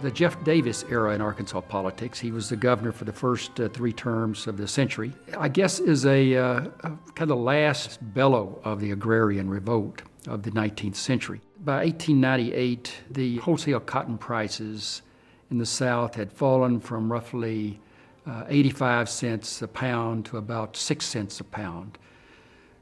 the Jeff Davis era in Arkansas politics. He was the governor for the first 3 terms of the century. I guess is a kind of last bellow of the agrarian revolt of the 19th century. By 1898, the wholesale cotton prices in the South had fallen from roughly 85 cents a pound to about 6 cents a pound,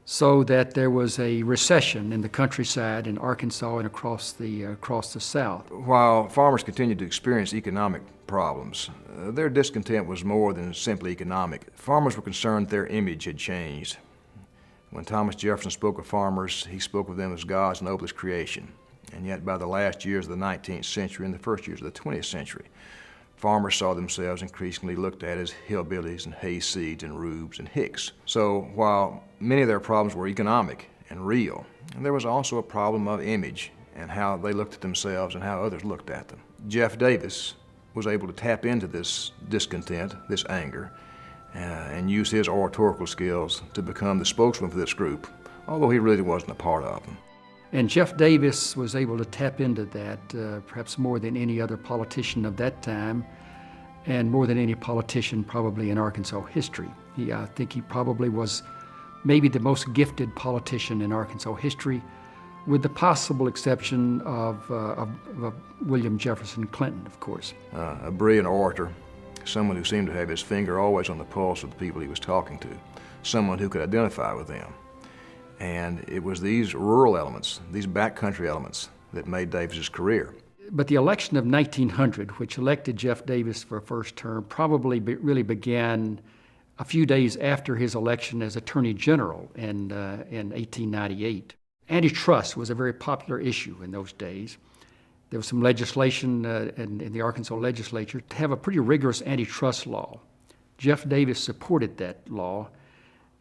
so that there was a recession in the countryside in Arkansas and across the South. While farmers continued to experience economic problems, their discontent was more than simply economic. Farmers were concerned their image had changed. When Thomas Jefferson spoke of farmers, he spoke of them as God's noblest creation. And yet by the last years of the 19th century and the first years of the 20th century, farmers saw themselves increasingly looked at as hillbillies and hayseeds and rubes and hicks. So while many of their problems were economic and real, there was also a problem of image and how they looked at themselves and how others looked at them. Jeff Davis was able to tap into this discontent, this anger, and use his oratorical skills to become the spokesman for this group, although he really wasn't a part of them. And Jeff Davis was able to tap into that perhaps more than any other politician of that time, and more than any politician probably in Arkansas history. I think he probably was maybe the most gifted politician in Arkansas history, with the possible exception of William Jefferson Clinton, of course. A brilliant orator, someone who seemed to have his finger always on the pulse of the people he was talking to, someone who could identify with them. And it was these rural elements, these backcountry elements, that made Davis's career. But the election of 1900, which elected Jeff Davis for a first term, probably really began a few days after his election as Attorney General in 1898. Antitrust was a very popular issue in those days. There was some legislation in the Arkansas legislature to have a pretty rigorous antitrust law. Jeff Davis supported that law,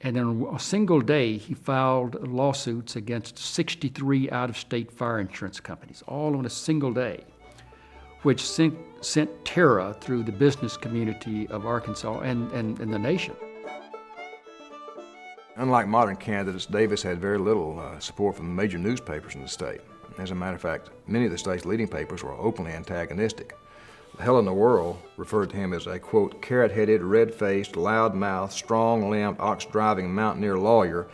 and in a single day he filed lawsuits against 63 out-of-state fire insurance companies, all on a single day, which sent terror through the business community of Arkansas and the nation. Unlike modern candidates, Davis had very little support from the major newspapers in the state. As a matter of fact, many of the state's leading papers were openly antagonistic. The Hell in the World referred to him as a, quote, carrot-headed, red-faced, loud-mouthed, strong-limbed, ox-driving mountaineer lawyer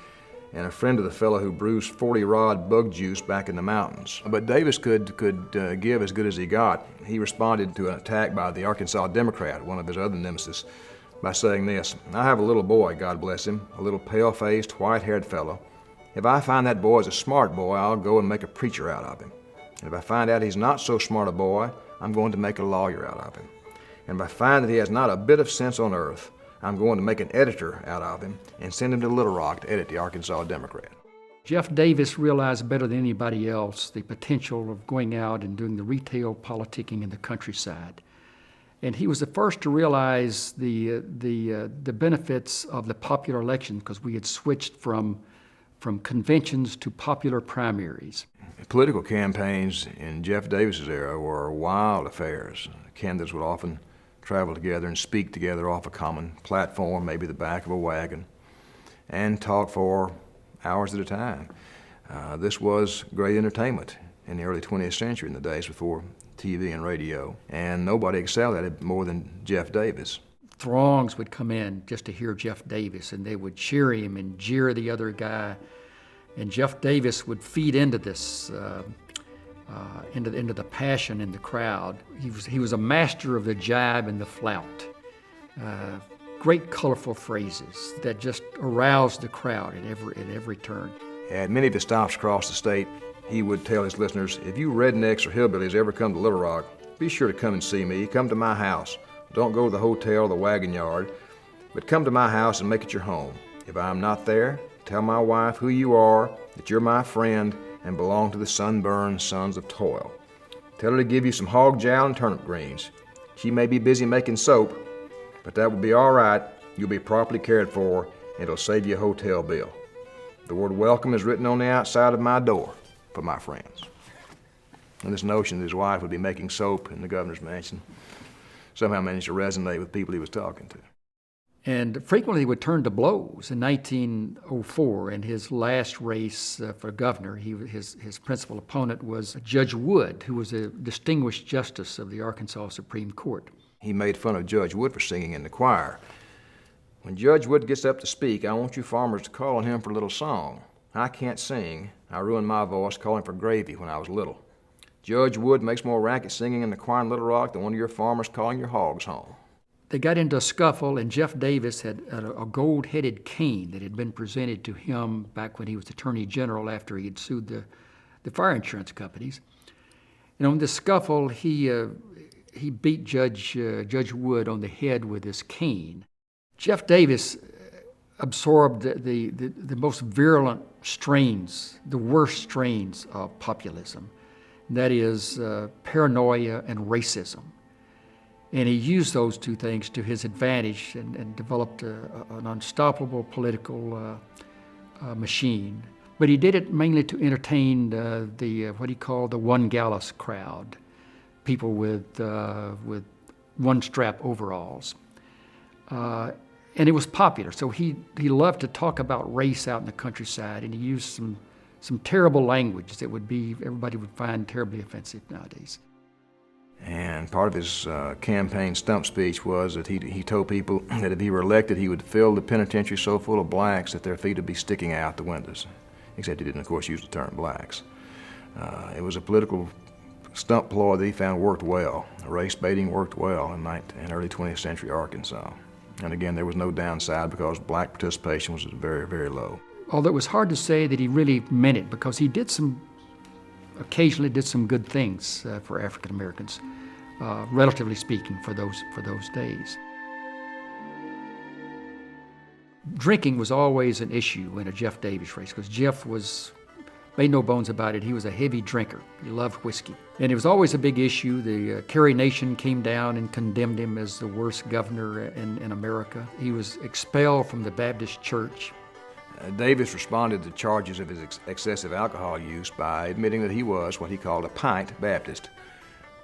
and a friend of the fellow who brews 40-rod bug juice back in the mountains. But Davis could give as good as he got. He responded to an attack by the Arkansas Democrat, one of his other nemesis, by saying this: I have a little boy, God bless him, a little pale-faced, white-haired fellow. If I find that boy is a smart boy, I'll go and make a preacher out of him. And if I find out he's not so smart a boy, I'm going to make a lawyer out of him. And if I find that he has not a bit of sense on earth, I'm going to make an editor out of him and send him to Little Rock to edit the Arkansas Democrat. Jeff Davis realized better than anybody else the potential of going out and doing the retail politicking in the countryside. And he was the first to realize the benefits of the popular election, because we had switched from conventions to popular primaries. Political campaigns in Jeff Davis's era were wild affairs. Candidates would often travel together and speak together off a common platform, maybe the back of a wagon, and talk for hours at a time. This was great entertainment in the early 20th century, in the days before TV and radio, and nobody excelled at it more than Jeff Davis. Throngs would come in just to hear Jeff Davis, and they would cheer him and jeer the other guy. And Jeff Davis would feed into this, into the passion in the crowd. He was a master of the jibe and the flout. Great colorful phrases that just aroused the crowd at every turn. At many of his stops across the state, he would tell his listeners, if you rednecks or hillbillies ever come to Little Rock, be sure to come and see me. Come to my house. Don't go to the hotel or the wagon yard, but come to my house and make it your home. If I'm not there, tell my wife who you are, that you're my friend and belong to the sunburned sons of toil. Tell her to give you some hog jowl and turnip greens. She may be busy making soap, but that will be all right. You'll be properly cared for, and it'll save you a hotel bill. The word welcome is written on the outside of my door for my friends. And this notion that his wife would be making soap in the governor's mansion somehow managed to resonate with people he was talking to. And frequently would turn to blows. In 1904, in his last race for governor, his principal opponent was Judge Wood, who was a distinguished justice of the Arkansas Supreme Court. He made fun of Judge Wood for singing in the choir. When Judge Wood gets up to speak, I want you farmers to call on him for a little song. I can't sing. I ruined my voice calling for gravy when I was little. Judge Wood makes more racket singing in the choir in Little Rock than one of your farmers calling your hogs home. They got into a scuffle, and Jeff Davis had a gold-headed cane that had been presented to him back when he was Attorney General after he had sued the fire insurance companies. And on this scuffle, he beat Judge Wood on the head with his cane. Jeff Davis absorbed the most virulent strains, the worst strains of populism. That is paranoia and racism. And he used those two things to his advantage and developed an unstoppable political machine. But he did it mainly to entertain what he called the one gallus crowd, people with one-strap overalls. And it was popular, so he loved to talk about race out in the countryside, and he used some terrible language that everybody would find terribly offensive nowadays. And part of his campaign stump speech was that he told people that if he were elected, he would fill the penitentiary so full of blacks that their feet would be sticking out the windows. Except he didn't, of course, use the term blacks. It was a political stump ploy that he found worked well. Race baiting worked well in early 20th century Arkansas. And again, there was no downside because black participation was very, very low. Although it was hard to say that he really meant it, because he occasionally did some good things for African Americans, relatively speaking, for those days. Drinking was always an issue in a Jeff Davis race, because Jeff made no bones about it, he was a heavy drinker. He loved whiskey. And it was always a big issue. The Carrie Nation came down and condemned him as the worst governor in America. He was expelled from the Baptist church. Davis responded to charges of his excessive alcohol use by admitting that he was what he called a pint Baptist,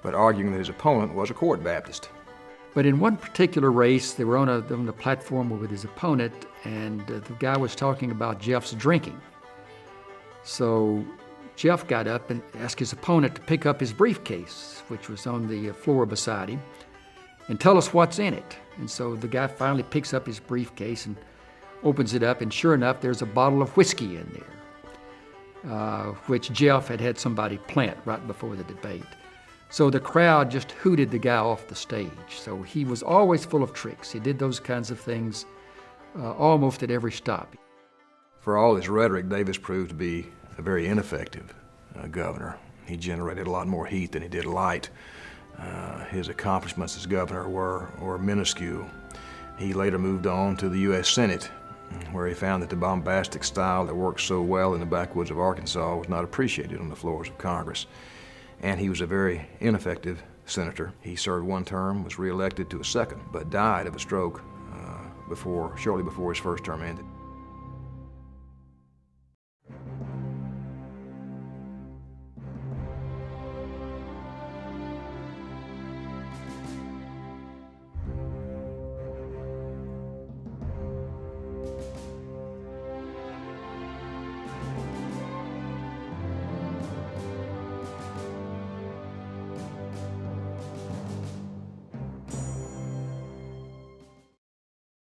but arguing that his opponent was a quart Baptist. But in one particular race, they were on the platform with his opponent, and the guy was talking about Jeff's drinking. So Jeff got up and asked his opponent to pick up his briefcase, which was on the floor beside him, and tell us what's in it. And so the guy finally picks up his briefcase and opens it up, and sure enough, there's a bottle of whiskey in there, which Jeff had somebody plant right before the debate. So the crowd just hooted the guy off the stage. So he was always full of tricks. He did those kinds of things almost at every stop. For all his rhetoric, Davis proved to be a very ineffective governor. He generated a lot more heat than he did light. His accomplishments as governor were minuscule. He later moved on to the U.S. Senate, where he found that the bombastic style that worked so well in the backwoods of Arkansas was not appreciated on the floors of Congress. And he was a very ineffective senator. He served one term, was reelected to a second, but died of a stroke shortly before his first term ended.